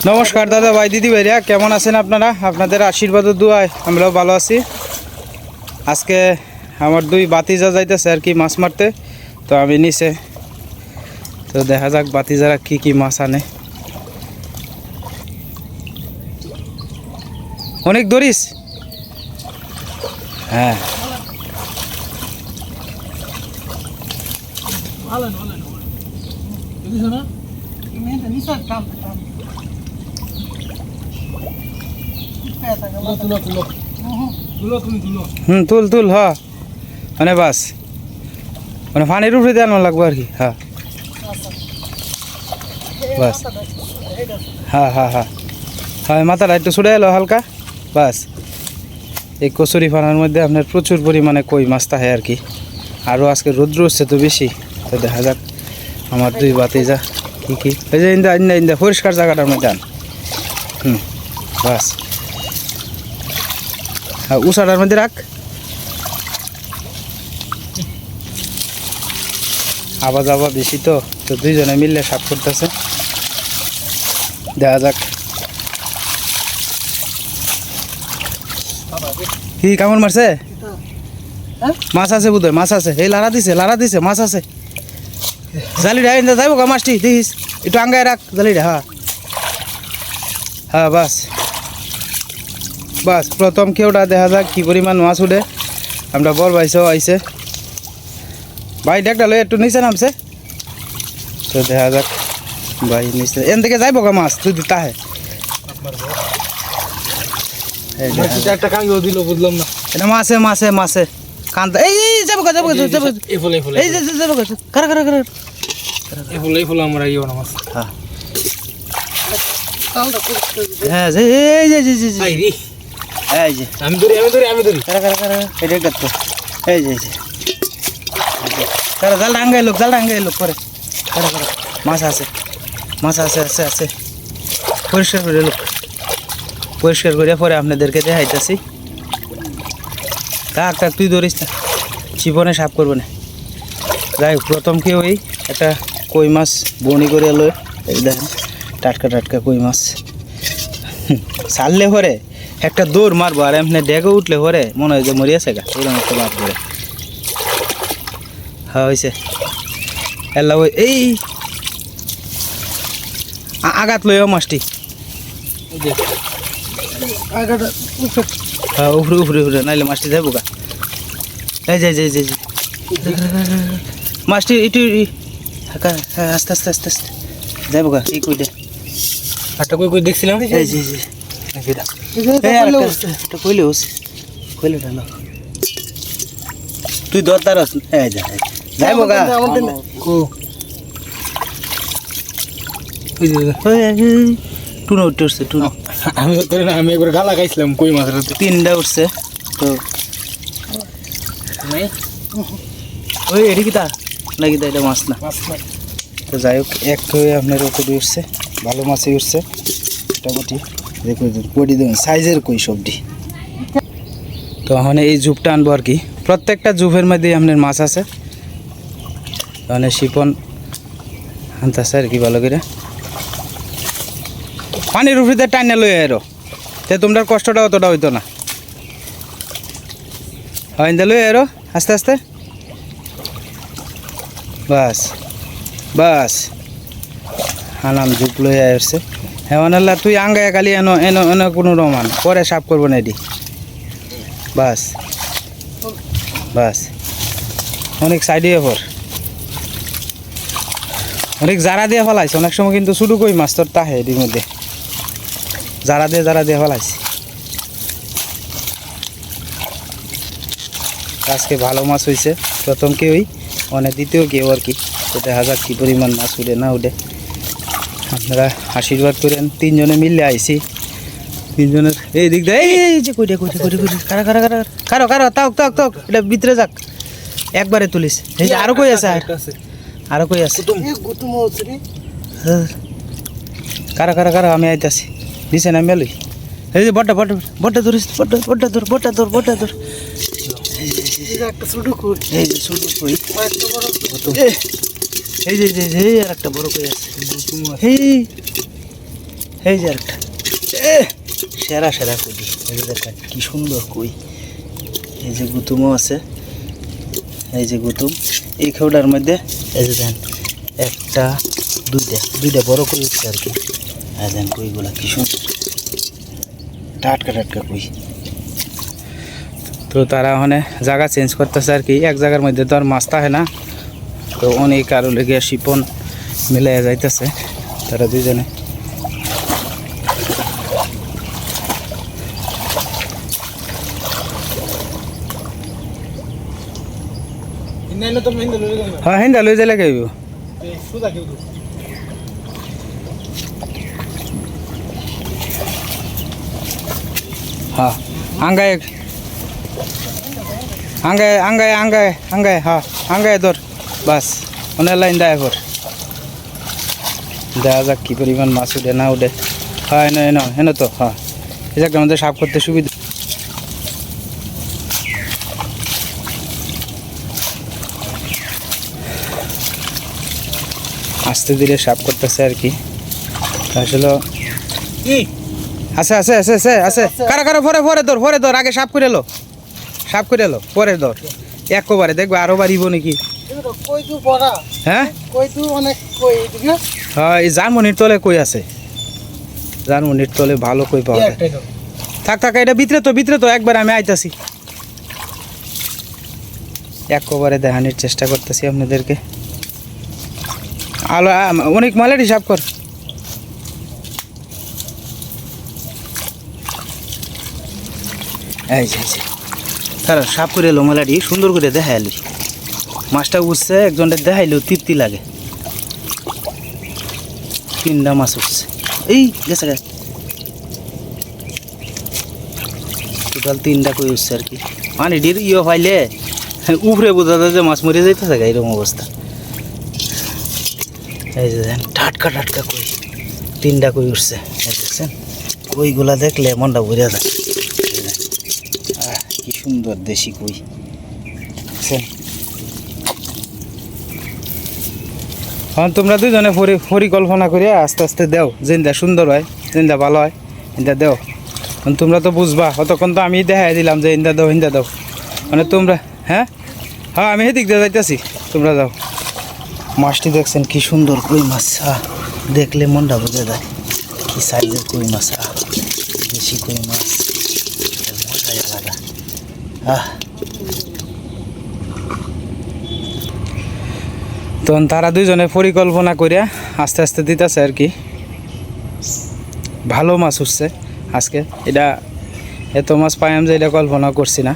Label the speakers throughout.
Speaker 1: নমস্কার দাদা ভাই দিদি ভাইরা, কেমন আছেন আপনারা? আপনাদের আশীর্বাদ ও দুয়ায় আমরাও ভালো আছি। আজকে আমার দুই বাতিজা যাইতেছে আর কি মাছ মারতে, তো আমি নিচে, তো দেখা যাক বাতিজারা কি কি মাছ আনে। অনেক ধরিস? হ্যাঁ, তুল তুল হ, মানে বাস মানে পানির উপরে দেওয়ানো লাগবে আর কি। হ্যাঁ বাস, হ্যাঁ হ্যাঁ হ্যাঁ হ্যাঁ, মাথাটা একটু ছুটে এলো হালকা, বাস। এই কচুরি ফানার মধ্যে আপনার প্রচুর পরিমাণে কই মাছ থাকে আর কি। আরও আজকে রৌদ্র হচ্ছে তো বেশি, তো দেখা যাক আমার দুই বাতিজা কি কি। এই যে ইন্দা ইন্দা ইন্দা পরিষ্কার জায়গাটার মধ্যে আন। বাস, হ্যাঁ উষাটার মধ্যে রাখ। আবার যাবা বেশি তো, তো দুইজনে মিললে সাপ করতেছে, দেখা যাক কি কেমন মারছে। মাছ আছে বোধ হয়, মাছ আছে। এই লাড়া দিছে মাছ আছে। জালিটা যাইব গা মাছটি, দেখিস একটু আঙ্গায় রাখ জালিটা। হ্যাঁ হ্যাঁ বাস বাস, প্রথম কেউটা দেখা যাক কি পরিমাণ মাছ উঠে। আমরা বল ভাইসও আইছে, ভাই ডেকটা লই একটু নিচে নামছে, তো দেখা যাক ভাই নিচে এন থেকে যাইব গা মাছ তুই দিতা হে।
Speaker 2: একটা কাঙ্গিও দিল, বুঝলাম না।
Speaker 1: এটা মাছে মাছে মাছে কান্দা। এই যাবো গা যাবো যাবো,
Speaker 2: এই ফুল
Speaker 1: এই যে যাবো গা, কারা কারা কারা,
Speaker 2: এই ফুল আমরা ইও না মাছ।
Speaker 1: হ্যাঁ হ্যাঁ, এই যে এই যে
Speaker 2: আমি ধরি
Speaker 1: কারা কারা কারা, এটা করতো। এই যে কারা, জাল ডাঙ্গাই লোক পরে কারা কারা, মাছ আছে আছে আছে। পরিষ্কার করে লোক, পরিষ্কার করে পরে আপনাদেরকে দেখাইতেছি। থাক তুই ধরিস না, জীবনে সাপ করবে না। যাই হোক, প্রথম কেউ এই একটা কই মাছ বনি করে এলো। এই দেখেন টাটকা টাটকা কই মাছ। ছাড়লে পরে একটা দৌড় মারবো, আর এমনি ডেকে উঠলে পরে মনে হয় যে মরিয়াছে গা, এরকম একটা বাদ করে। হ্যাঁ হয়েছে এল্লা, ওই এই আঘাত লইও মাছটি। হ্যাঁ উফরে উফরে উফরে, নাইলে মাছটি যাবো গা। এই যে মাছটি একটু হ্যাঁ আস্তে আস্তে আস্তে আস্তে যাবো গা। এই কই দে
Speaker 2: একটা কই দেখছিলাম।
Speaker 1: এই যে কইলে কইলে তুই দরদার আস। হ্যাঁ যাইব গা। টুনো উঠছে টুনো,
Speaker 2: আমি একবার গালা খাইছিলাম কই মাছের।
Speaker 1: তিনটা উঠছে তো। ওই এটি কি তা নাকি তা, এটা মাছ না। তো যাই হোক, এক হয়ে আপনার ওপরে উঠছে, ভালো মাছই উঠছে মোটামুটি। দেখুন কই দেখুন সাইজের কই সবটি। তো এখন এই জুপটা আনবো আর কি। প্রত্যেকটা জুপের মধ্যেই আপনার মাছ আছে, মানে শিপন আনতেছে আর কি ভালো করে। পানির উপরে টাইনে লই আরো, তে তোমরা কষ্টটা অতটা হইতো না। হয় লই আরো আস্তে আস্তে, বাস বাস। আনাম জুপ লই আসছে। হ্যাঁ আল্লাহ, তুই আঙ্গায় কালি এনো এনো এনো কোনো রমান পরে সাফ করবো না এটি। বাস বাস, অনেক সাইডে পর অনেক জারা দিয়ে ফেলাইছে। অনেক সময় কিন্তু শুধু কই মাছ তোর তাহে এটির মধ্যে জারা দিয়ে ফেলাইছে। আজকে ভালো মাছ হয়েছে, প্রথম কেউই মানে দ্বিতীয় কেউ আর কি। তো দেখা যাক কী পরিমাণ মাছ উঠে না উঠে। আপনারা আশীর্বাদ করেন। তিনজনে মিললে আইছি, তিনজনের এই দিক দিয়ে এই যে কইটা কারা কারা কারা কারো কারো তাক এটা ভিতরে যাক, একবারে তুলিস। এই যে আরো কই আছে, আরো কই আছে। কারা কারা কারা, আমি আইতাছি নিচে নামে লই। এই যে বড়টা ধরিস, বড়টা ধর। এই যে ছোট কই, এই যে আর একটা বড় কই আছে। এই যে একটা সেরা সেরা কই, এই যে দেখেন কি সুন্দর কই। এই যে গুতুমও আছে, এই যে গুতুম। এই খেউটার মধ্যে এই যে দেন একটা দুইটা বড় কই উঠছে আর কি। এই দেন কইগুলা কি সুন্দর টাটকা টাটকা কই। তো তারা ওখানে জায়গা চেঞ্জ করতেছে আর কি, এক জায়গার মধ্যে তো আর মাছ থাকে না, তো অনেক আরো লেগে শিপন মিলে যাইতেছে তারা দুইজনে। হ্যাঁ হিন্দা লই যাইলে গাইব। হ্যাঁ আঙ্গায় আঙ্গায় আঙ্গায় আঙ্গায় আঙ্গায় হ্যাঁ আঙ্গায় ধর বাস, অনেক লাইন দেয় কর। দেখা যাক কী পরিমাণ মাছ উঠে না উঠে। হ্যাঁ এনে হেন তো হ্যাঁ, এই জায়গাটা আমাদের সাফ করতে সুবিধা। আস্তে ধীরে সাফ করতেছে আর কি। আসলে আছে আছে আছে আছে আছে কারা কারা পরে ধর আগে সাফ করে এলো, সাফ করে এলো পরে ধর একবারে দেখবে আরো বাড়িব নাকি। হ্যাঁ হ্যাঁ এই জার্মনির তলে কই আছে, জার্মনির তলে ভালো কই পাওয়া যায়। থাক থাক এটা ভিতরে তো একবার আমি আইতাছি, একবারে দেখানোর চেষ্টা করতেছি আপনাদেরকে। আলো অনেক মালের হিসাব কর। এই যে তারা সাফ করে এলো মালাটি, সুন্দর করে দেখাইলি মাছটা উঠছে, একজনের দেখাইলেও তৃপ্তি লাগে। 3টা মাছ উঠছে, এই গেছে টোটাল 3টা কই উঠছে আর কি। মানে ডির পাইলে উপরে বোঝা যায় যে মাছ মরে যাইতেছে এরকম অবস্থা। এই যে দেখেন টাটকা টাটকা কই, 3টা কই উঠছে দেখছেন। কইগুলা দেখলে মনটা ভরে যায়। কি সুন্দর দেশি কই দেখছেন। হ্যাঁ তোমরা দুজনে পরিকল্পনা করিয়া আস্তে আস্তে দেও, যেটা সুন্দর হয় যেটা ভালো হয় এটা দেও। তোমরা তো বুঝবা, অতক্ষণ তো আমি দেখাই দিলাম যে ইন্দা দাও মানে তোমরা। হ্যাঁ হ্যাঁ আমি সেদিক দিয়ে যাইতেছি, তোমরা যাও। মাছটি দেখছেন কি সুন্দর কই মাছ, দেখলে মনটা বোঝা যায় কি সাইজের কই মাছ, দেশি কই মাছ মজাই আলাদা। তখন তারা দুইজনে পরিকল্পনা করিয়া আস্তে আস্তে দিতেছে আর কি। ভালো মাছ উঠছে আজকে, এটা এত মাছ পাইম যে এটা কল্পনা করছি না।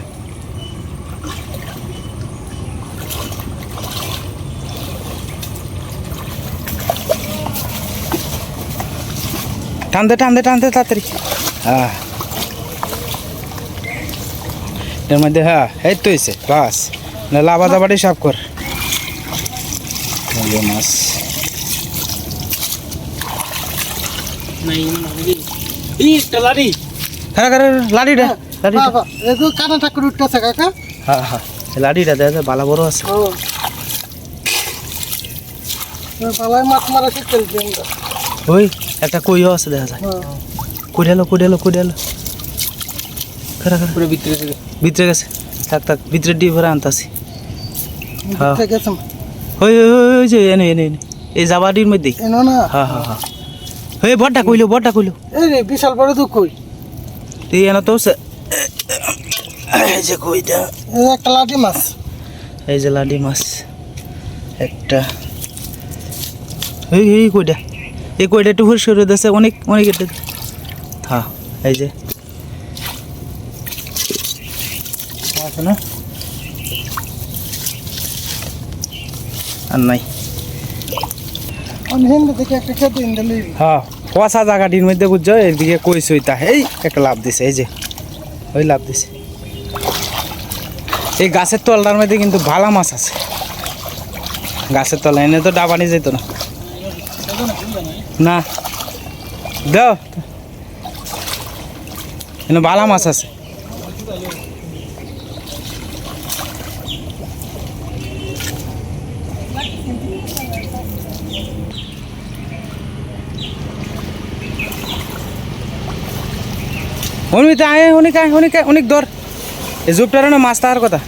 Speaker 1: টানতে তাড়াতাড়ি। হ্যাঁ এর মধ্যে হ্যাঁ এই তো হয়েছে বাস, লাভা দাবাটি সাফ কর। মাছ লাড়িটা হ্যাঁ হ্যাঁ লাড়িটা দেখা ভালো বড় আছে। ওই একটা কইও আছে দেখা যায়, কুড়ালো ভিতরে গেছে। থাক ভিতরে দিয়ে ভরে আনতাছি। হ্যাঁ ওই যে এনে এই জাবাডির মধ্যেই। হ্যাঁ ওই বড়টা কইলো
Speaker 3: বিশাল বড় তো কই
Speaker 1: এই এনে তো এই যে কইটা
Speaker 3: একটা লাঠি মাছ,
Speaker 1: এই যে লাডি মাছ একটা। এই কইটা একটু সরে দিয়েছে অনেক এটা। হ্যাঁ এই যে আছে না আর নাই। হ্যাঁ পচা জায়গাটির মধ্যে বুঝছো, এদিকে কইছে ওইটা এই একটা লাভ দিছে, এই যে ওই লাভ দিছে। এই গাছের তলটার মধ্যে কিন্তু ভালো মাছ আছে, গাছের তলা এনে তো ডাবানি যেত না দাও এনে ভালো মাছ আছে। অনেক আয় অনেক দর এই জুপটার না মাছ তাহার কথা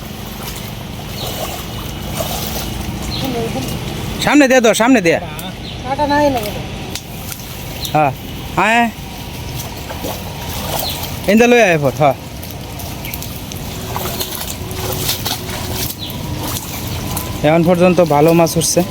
Speaker 1: সামনে দে দর সামনে দে
Speaker 3: কাটা নাই না
Speaker 1: হ্যাঁ আয় এনটা লই আয় ফট হ্যাঁ এখন পর্যন্ত ভালো মাছ উঠছে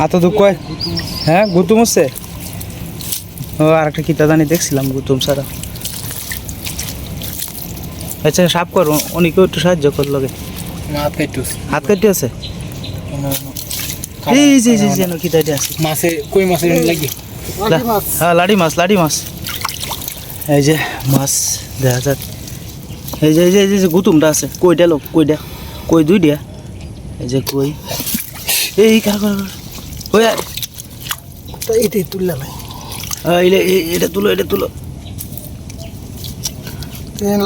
Speaker 1: হাত তো কয় হ্যাঁ গুতুম হচ্ছে ও আর একটা কিতা জানি দেখছিলাম গুতুম সারা আচ্ছা সাপ কর অনেকেও একটু সাহায্য কর লগে
Speaker 2: মাছ কাটু
Speaker 1: হাত কাটি আছে এই যে যেন কিতাটি আছে
Speaker 2: মাছে কই মাছের লাগি
Speaker 3: লাঠি মাছ
Speaker 1: হ্যাঁ লাড়ি মাছ এই যে মাছ দেখা যাক এই যে গুতুমটা আছে কইটা লোক কই দুই দিয়া এই যে কই এই কার কই
Speaker 3: তো এটাই তুললে নাই
Speaker 1: এটা তুলো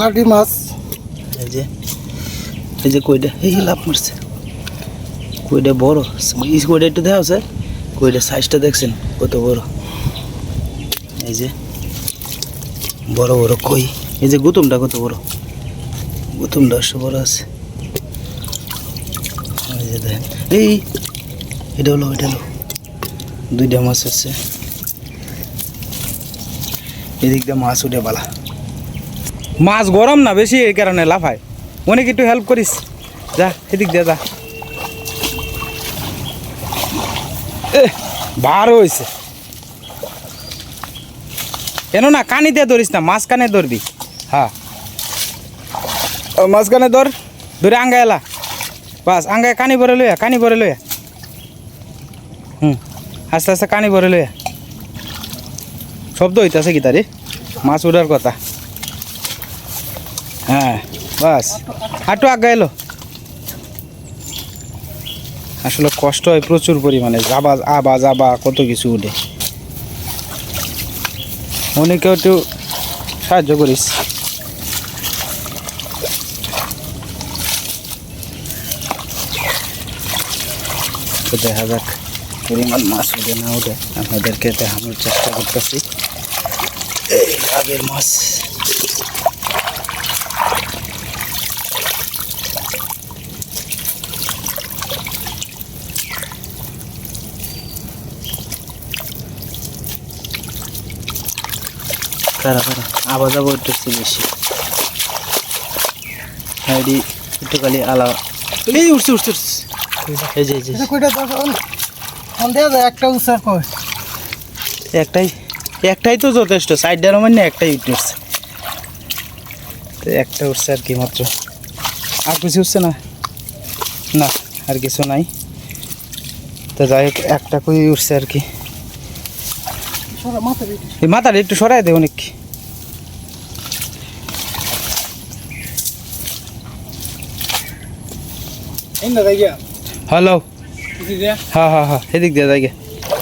Speaker 3: লাঠি মাছ
Speaker 1: এই যে কইটা এই লাভ মারছে কইটা বড় কইটা একটু দেখা আছে কইটা সাইজটা দেখছেন কত বড় এই যে বড় কই এই যে গুতুমটা কত বড় গুতুমটা বড় আছে এই যে দেখেন এটা হলো দুইটা মাছ আছে এদিক দিয়ে মাছ উঠে বালা মাছ গরম না বেশি এই কারণে লাফায় অনেক একটু হেল্প করিস যা এদিক দিয়ে যা বার হয়েছে কেন না কানি দিয়ে ধরিস না মাছ কানে ধরবি হ্যাঁ মাছ কানে ধরে আঙ্গায় এলা বাস আঙ্গায় কানি ভরে লইয়া আস্তে আস্তে কানি ভরে লইয়া শব্দ হইতেছে কি তারি মাছ উঠার কথা হ্যাঁ বাস হাঁটু আগে এলো আসলে কষ্ট হয় প্রচুর পরিমাণে যাবা কত কিছু উঠে অনেকেও একটু সাহায্য করিস তো দেখা যাক পরিমাণ মাছ উঠে না উঠে আপনাদেরকে দেখানোর চেষ্টা করতেছি এই আগের মাছ কারা আওয়াজ উঠতেছে বেশি একটু খালি আলা এই উঠছে এই যে
Speaker 3: কইটা ফোন দেওয়া যায় একটা উৎসাহ কয়
Speaker 1: একটাই তো যথেষ্ট সাইডের মানে একটাই উঠছে তো একটা উঠছে আর কি মাত্র আর কিছু উঠছে না আর কিছু নাই তো যাই হোক একটা কই উঠছে আর কি এই মাথাটা একটু সরাই দে অনেক হ্যালো হ্যাঁ এদিক দিয়ে যাই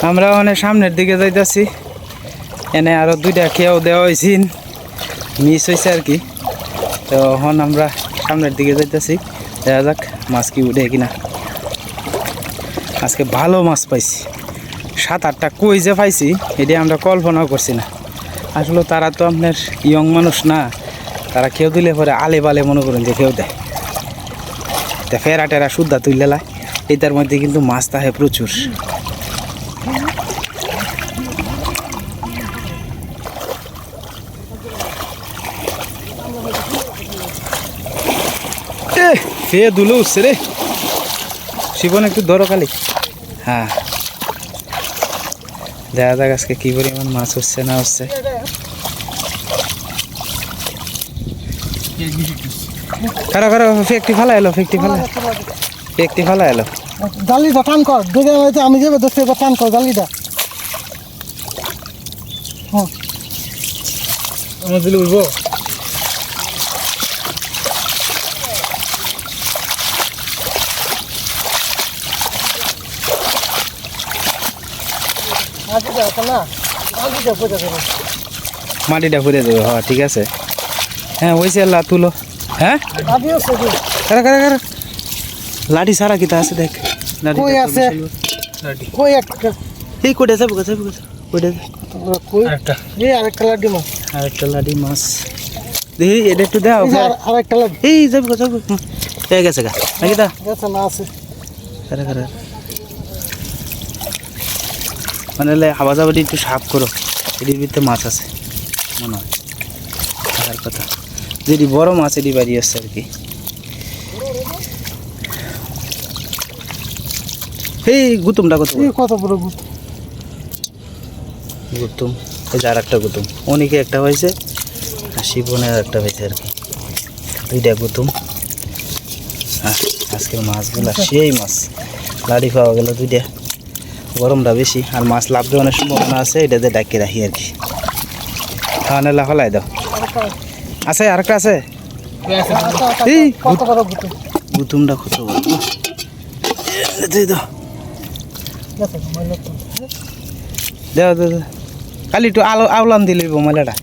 Speaker 1: আমরা মানে সামনের দিকে যাইতেছি এনে আরো দুইটা খেয়েও দেওয়া হয়েছে মিস হয়েছে আর কি তো এখন আমরা সামনের দিকে যাইতেছি দেখা যাক মাছ কি উঠে কিনা আজকে ভালো মাছ পাইছি 7-8টা কই যে পাইছি এটি আমরা কল্পনাও করছি না আসলে তারা তো আপনার ইয়ং মানুষ না তারা কেউ দিলে পরে আলে বালে মনে করেন যে কেউ দেয় তা ফেরা টেরা শুদ্ধা তুললে লাই এটার মধ্যে কিন্তু মাছ থাকে প্রচুর ফে দুলো উঠছে রে শিবন একটু ধরো খালি হ্যাঁ দেখা যাক আজকে কি পরিমাণ মাছ হচ্ছে না হচ্ছে কারো ফেকটি ফালা এলো
Speaker 3: জালিটা টান কর দেখে আমি যাবো দেখতে টান কর জালিটা
Speaker 2: আমার দিলে উঠবো
Speaker 3: আজকে দেখো না আজকে দেখো দেখো
Speaker 1: মাটিটা ফুরে দেবে, হ্যাঁ ঠিক আছে। হ্যাঁ ওই সে লা তুলো। হ্যাঁ
Speaker 3: আদিও সবি
Speaker 1: কারা কারা কারা লাঠি সারা কিতা আছে দেখ। লাঠি
Speaker 3: কই আছে? কই একটা
Speaker 1: এই কোটে যাবো যাবো কোটে
Speaker 3: কই
Speaker 2: আরেকটা
Speaker 3: এই আরেকটা লাড্ডু মাছ
Speaker 1: আর একটা লাঠি মাছ দেখি এটা একটু দাও।
Speaker 3: এই যে আরেকটা লাড্ডু
Speaker 1: এই যাবো এই গেছে গা নাকি দা
Speaker 3: গেছে না আছে
Speaker 1: কারা কারা মানে হাওয়া যাবাটি একটু সাফ করো, এটির ভিতরে মাছ আছে মনে হয় থাকার কথা। যেটি বড় মাছ এটি বাড়ি আসছে আর কি। এই গুতুমটা কত
Speaker 3: এই কত বড় গুত
Speaker 1: গুতুম, এই যে আর একটা গুতুম, অনেকে একটা হয়েছে আর শিবনের একটা হয়েছে আর কি, দুইটা গুতুম। আজকের মাছগুলা সেই মাছ, লাড়ি পাওয়া গেল দুইটা, গরমটা বেশি আর মাছ লাভ দেওয়ার সম্ভাবনা আছে, এটাতে ডাকি রাখি আর কি। খাওয়ানো হলাই দাও আছে আর একটা আছে। এই
Speaker 3: কত বড় গুত
Speaker 1: গুতুমটা কত বড় দিয়ে দাও
Speaker 3: গেছে ময়লা তো
Speaker 1: দাও দাও দাও। খালি একটু আওলান দিলে ময়লাটা।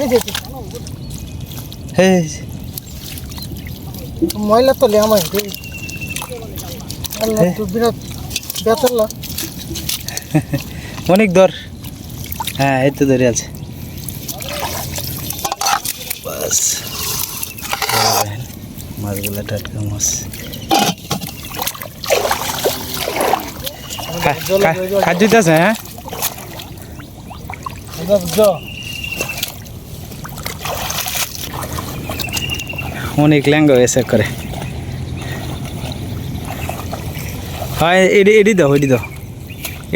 Speaker 3: এই যে
Speaker 1: হ্যাঁ
Speaker 3: ময়লা তো লে আমার আল্লাহ তো বিরাট বেতলা
Speaker 1: অনেক দর। হ্যাঁ এই তো ধরে আছে বাস। মাছগুলো টাটকা মাছ খাদ্য আছে। হ্যাঁ অনেক ল্যাঙ্গা হয়েছে করে। হয় এডি দাও এডি দাও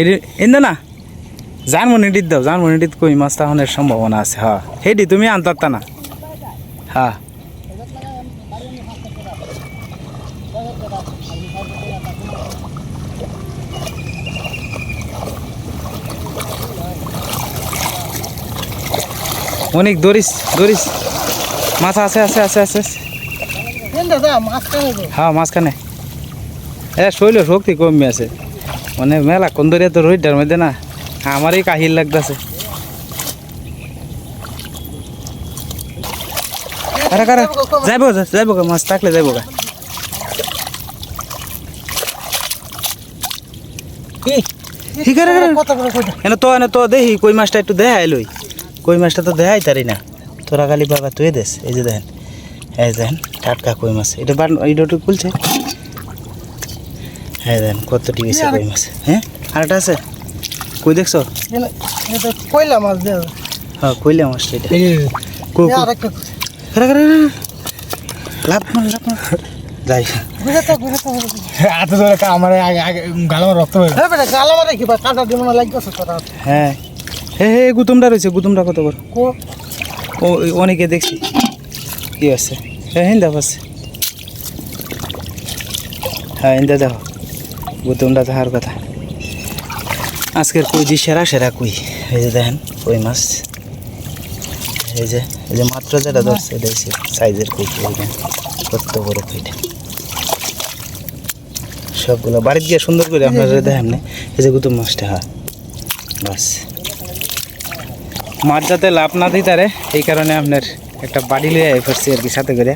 Speaker 1: এডি এনে না জানমন এডিট দাও, জানমন এডিট কই মাছ তাহনের সম্ভাবনা আছে। হ্যাঁ হেডি তুমি আনতারতা না। হ্যাঁ অনেক দরিস দরিস মাছ আছে আছে আছে আছে।
Speaker 3: দাদা মাছ খাবে তো
Speaker 1: হ্যাঁ মাঝখানে শৈল শক্তি কমে আছে, মানে মেলা কোন দরিয়া তো রোহিতটার মধ্যে না আমারই কাহিল লাগতেছে। কারা কারা যাইব যাইব গা, মাছ থাকলে যাইব গা। কি কারা কারা
Speaker 3: কত বড় কইটা
Speaker 1: এনে তো দেখি কই মাছটা একটু দেখাই লই, কই মাছটা তো দেখাই তারি না তোরা খালি বাবা তুই দেশ। এই যে দেখেন, এই দেখেন টাটকা কই মাছ, এটা এইটা খুলছে। হ্যাঁ দেখেন কতটি হয়েছে কই মাছ। হ্যাঁ আর একটা আছে কই দেখছো?
Speaker 3: এটা কইলা মাছ দেওয়া
Speaker 1: হ্যাঁ কইলা মাছটা এটা
Speaker 3: আরেকটা
Speaker 1: লাভ যাই
Speaker 3: বুঝাতে
Speaker 2: হাতে ধরে আমার আগে আগে গালাম রক্ত হয়ে
Speaker 3: হ্যাঁ বেটা গালা মারে কি বা কাটা দিন না লাগতেছে তোরা
Speaker 1: হ্যাঁ হ্যাঁ হ্যাঁ গুতুমটা রয়েছে, গুতুমটা কত বড়
Speaker 3: কো
Speaker 1: ও অনেকে দেখছি কি আছে। হ্যাঁ হিন্দা আছে, হ্যাঁ হিন্দা দেখো গুতুমটা তাহার কথা। আজকের কই দি সেরা সেরা কই, এই যে দেখেন কই মাছ, এই যে মাত্র যেটা ধরছে এটা হচ্ছে সাইজের কই। কত বড় কইটা, সবগুলো বাড়িতে গিয়ে সুন্দর করে আপনারা দেখেন না। এই যে গুতুম মাছটা, হ্যাঁ বাস মাছ যাতে লাভ না দিই তারে এই কারণে আপনার একটা বাড়ি লিয়ে ফেরছি আর কি সাথে করে।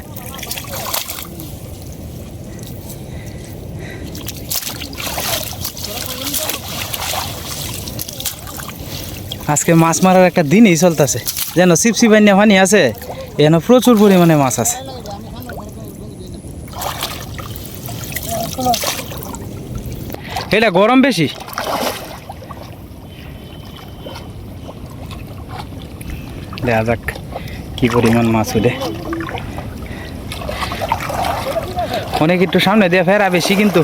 Speaker 1: আজকে মাছ মারার একটা দিনই চলতেছে, যেন চিপসি বান্যা পানি আছে, এখানে প্রচুর পরিমাণে মাছ আছে। এটা গরম বেশি, দেখা যাক কি পরিমাণ মাছ উঠে। অনেক একটু সামনে দিয়ে ফেরা বেশি, কিন্তু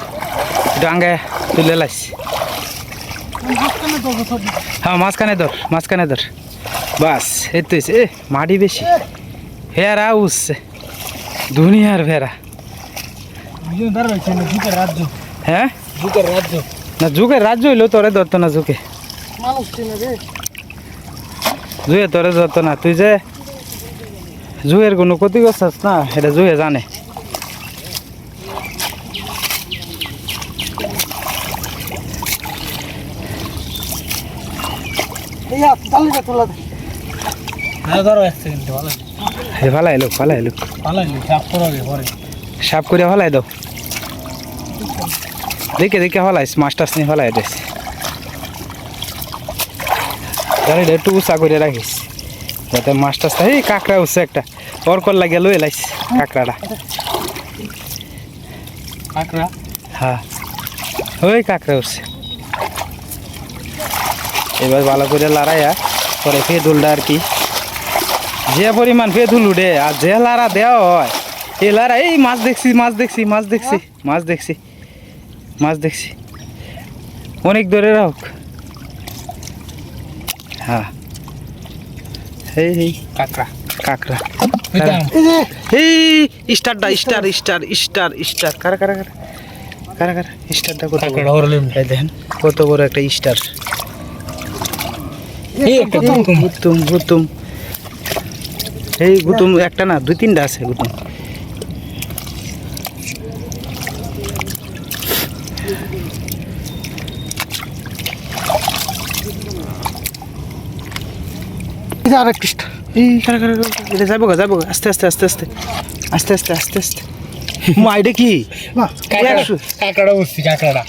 Speaker 1: একটু আঙ্গে তুলে লাইছি। হ্যাঁ মাঝখানে ধর বাস। এই তো এ মাটি বেশি, ফেরা উঠছে দুনিয়ার ফেরা। হ্যাঁ না যুগের রাজ্য হইলো তোরে ধরতো না, যুগে জুয়ে তোরে ধরতো না। তুই যে জুয়ের কোনো ক্ষতি করছিস না, এটা জুয়ে জানে।
Speaker 3: ইয়া তালিকা তোলা দে
Speaker 2: হ্যাঁ ধরো এক সেকেন্ড ভালো
Speaker 1: হে ফালাই লোক
Speaker 2: ভালো সাফ করো আগে পরে
Speaker 1: সাপ করে ফালাই দাও দেখে ফালাইস মাছটা নিয়ে ফালাই দিস গাড়িটা একটু উঁচা করে রাখিস যাতে মাছটা এই কাঁকড়া উঠছে একটা অরকর লাগিয়ে লয়ে লাইস কাঁকড়াটা
Speaker 2: কাঁকড়া
Speaker 1: হ্যাঁ ওই কাঁকড়া উঠছে এবার ভালো করে লড়াইয়া পরে ফেদুলটা আর কি যে পরিমাণ ফেদুল উঠে আর যে লাড়া দেওয়া হয় এই লাড়া এই মাছ দেখছি অনেক দূরে রাখ হ্যাঁ এই
Speaker 2: কাঁকড়া
Speaker 1: কাঁকড়া
Speaker 2: বুঝলাম
Speaker 1: এই স্টার কারা স্টারটা কত
Speaker 2: কাঁকড়া হরলে
Speaker 1: এই দেখেন কত বড় একটা স্টার
Speaker 2: এই একটা
Speaker 1: গুতুম এই গুতুম একটা না 2-3টা আছে গুতুম
Speaker 3: এটা আরেকটা স্টার
Speaker 1: এই কারা এটা যাবো আস্তে মাইডে কি
Speaker 3: না
Speaker 2: কাঁকড়া উঠছি কাঁকড়াটা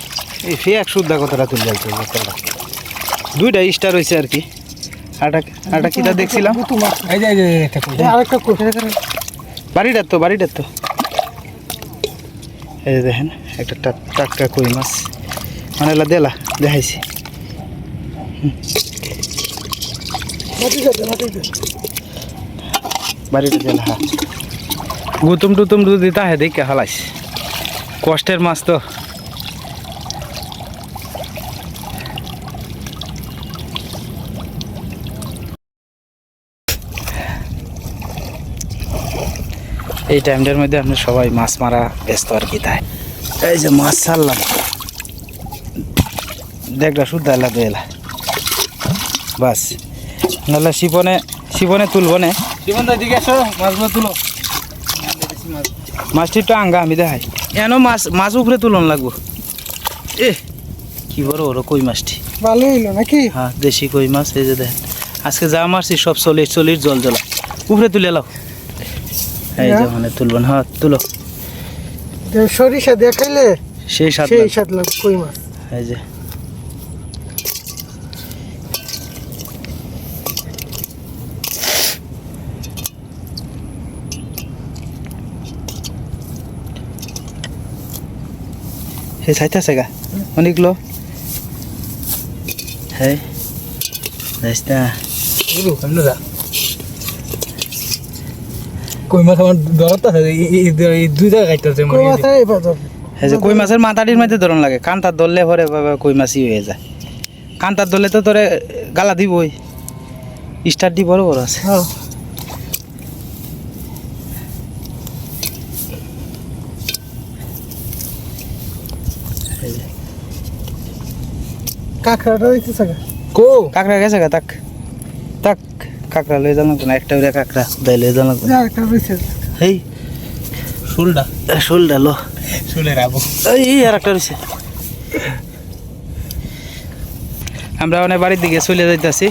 Speaker 1: এই ফে 100 কতটা তুলে যাচ্ছে দুইটা স্টার হয়েছে আর কি আটা কিটা দেখছিলাম
Speaker 3: তোমার
Speaker 2: এই যে একটা কই
Speaker 3: আরেকটা কই
Speaker 1: বাড়িটার তো এই যে দেখেন একটা টাটকা কই মাছ মানে এলা দেখাইছি বাড়িটা দেলা হ্যাঁ গুতুম টুতুম যদি তাহে দেখে হালাইস কষ্টের মাছ তো এই টাইমটার মধ্যে আপনি সবাই মাছ মারা ব্যস্ত আর কি তাই এই যে মাছ ছাড়লাম দেখলা শুদ্ধ এলা দেলা বাস নাহলে শিপনে তুলব না
Speaker 2: জীবন দা দিকে আসো মাছগুলো তুলো
Speaker 1: মাছটি একটু আঙ্গা আমি দেখাই এনো মাছ উপরে তুলন লাগবো কি বড় কই মাছটি
Speaker 3: ভালো হইলো নাকি
Speaker 1: হ্যাঁ দেশি কই মাছ এই যে দেখেন আজকে যা মারছি সব চল্লিশ জল জ্বলা উপরে তুলে লাও এই যে মানে তুলবেন হ্যাঁ তুলো
Speaker 3: সরিষা দিয়ে খাইলে
Speaker 1: সেই সাথে
Speaker 3: সেই স্বাদ লাগবে কই মাছ
Speaker 1: এই যে হে চাইতেছে গা অনেকগুলো হ্যাঁ রাস্তা
Speaker 2: গুরু কেমনে দা কই মাছ আমার ধরতে আছে এই দুই জায়গা কাটতেছে
Speaker 3: কই মাছ এবার ধরবে
Speaker 1: এই যে কই মাছের মাথাটির মধ্যে ধরন লাগে কান্তার ধরলে পরে বাবা কই মাছই হয়ে যায় কান্তার ধরলে তো তোরে গালা দিবই স্টার দি বড় আছে
Speaker 3: হ্যাঁ কাঁকড়াটা দিতেছে
Speaker 2: কো
Speaker 1: কাঁকড়া গেছে গা তাক কাঁকড়া লয়ে যান না একটা উড়ে কাঁকড়া দাই লয়ে যান
Speaker 3: একটা রয়েছে
Speaker 1: এই শোলটা লো
Speaker 2: শুলে রাখবো
Speaker 1: এই আর একটা রয়েছে আমরা অনেক বাড়ির দিকে চলে যাইতেছি